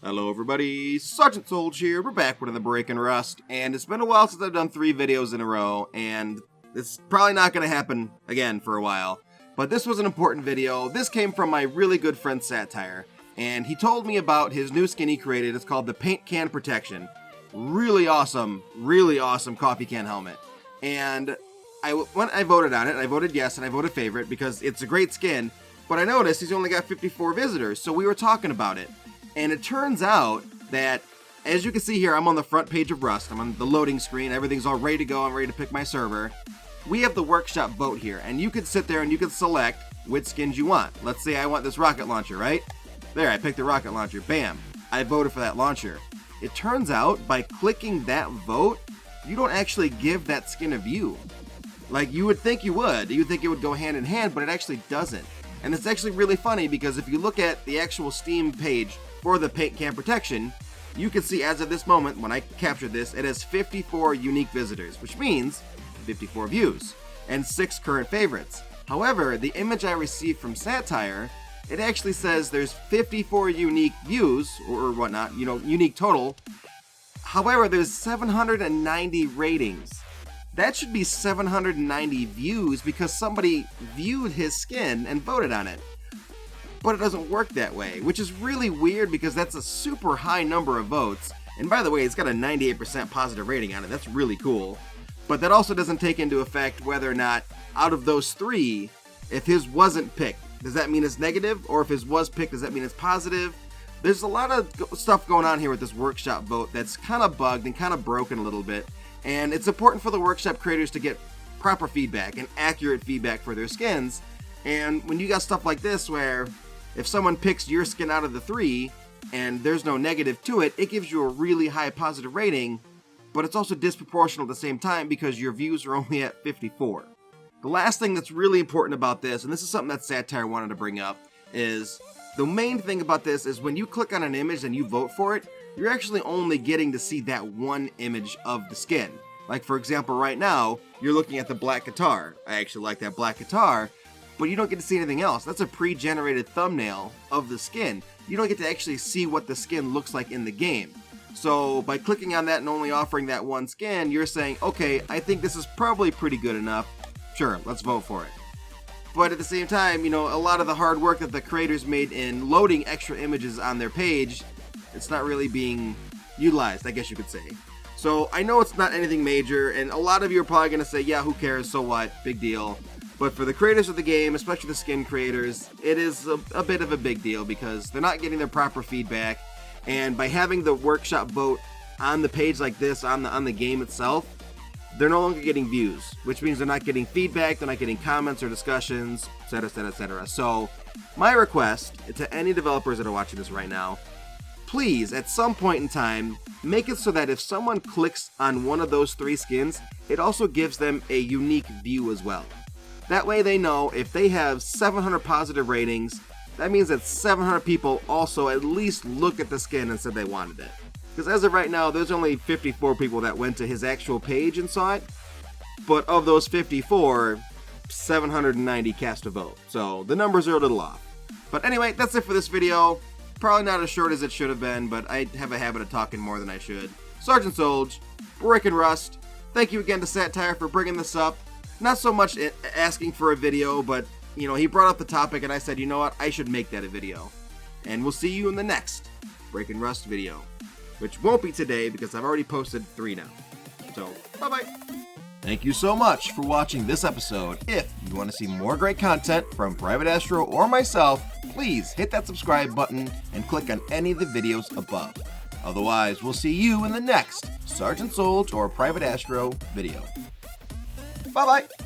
Hello everybody, Sergeant Soldier here. We're back with another Break and Rust, and it's been a while since I've done 3 videos in a row, and it's probably not going to happen again for a while. But this was an important video. This came from my really good friend Satire, and he told me about his new skin he created. It's called the Paint Can Protection. Really awesome coffee can helmet. And when I voted on it, I voted yes and I voted favorite because it's a great skin, but I noticed he's only got 54 visitors, so we were talking about it. And it turns out that, as you can see here, I'm on the front page of Rust. I'm on the loading screen. Everything's all ready to go. I'm ready to pick my server. We have the workshop vote here, and you can sit there and you can select which skins you want. Let's say I want this rocket launcher, right? There, I picked the rocket launcher. Bam. I voted for that launcher. It turns out, by clicking that vote, you don't actually give that skin a view. Like, you would think you would. You would think it would go hand in hand, but it actually doesn't. And it's actually really funny because if you look at the actual Steam page for the Paint Can Protection, you can see as of this moment, when I captured this, it has 54 unique visitors, which means 54 views, and 6 current favorites. However, the image I received from Satire, it actually says there's 54 unique views, or whatnot, unique total. However, there's 790 ratings. That should be 790 views because somebody viewed his skin and voted on it. But it doesn't work that way, which is really weird because that's a super high number of votes. And by the way, it's got a 98% positive rating on it. That's really cool. But that also doesn't take into effect whether or not, out of those 3, if his wasn't picked, does that mean it's negative? Or if his was picked, does that mean it's positive? There's a lot of stuff going on here with this workshop vote that's kind of bugged and kind of broken a little bit. And it's important for the workshop creators to get proper feedback and accurate feedback for their skins. And when you got stuff like this where if someone picks your skin out of the 3 and there's no negative to it, it gives you a really high positive rating, but it's also disproportional at the same time because your views are only at 54. The last thing that's really important about this, and this is something that Satire wanted to bring up, is the main thing about this is when you click on an image and you vote for it, you're actually only getting to see that one image of the skin. Like for example, right now, you're looking at the black guitar. I actually like that black guitar, but you don't get to see anything else. That's a pre-generated thumbnail of the skin. You don't get to actually see what the skin looks like in the game. So by clicking on that and only offering that one skin, you're saying, okay, I think this is probably pretty good enough. Sure, let's vote for it. But at the same time, a lot of the hard work that the creators made in loading extra images on their page, it's not really being utilized, I guess you could say. So I know it's not anything major, and a lot of you are probably going to say, yeah, who cares, so what, big deal. But for the creators of the game, especially the skin creators, it is a bit of a big deal because they're not getting their proper feedback. And by having the workshop vote on the page like this, on the game itself, they're no longer getting views, which means they're not getting feedback, they're not getting comments or discussions, etc., etc., etc. So my request to any developers that are watching this right now, please, at some point in time, make it so that if someone clicks on one of those 3 skins, it also gives them a unique view as well. That way they know if they have 700 positive ratings, that means that 700 people also at least looked at the skin and said they wanted it. Because as of right now, there's only 54 people that went to his actual page and saw it. But of those 54, 790 cast a vote. So the numbers are a little off. But anyway, that's it for this video. Probably not as short as it should have been, but I have a habit of talking more than I should. Sergeant Soldier, Break and Rust. Thank you again to Satire for bringing this up. Not so much asking for a video, but, he brought up the topic and I said, you know what, I should make that a video. And we'll see you in the next Break and Rust video, which won't be today because I've already posted 3 now. So, bye-bye. Thank you so much for watching this episode. If you want to see more great content from Private Astro or myself, please hit that subscribe button and click on any of the videos above. Otherwise, we'll see you in the next Sergeant Soldier or Private Astro video. Bye-bye!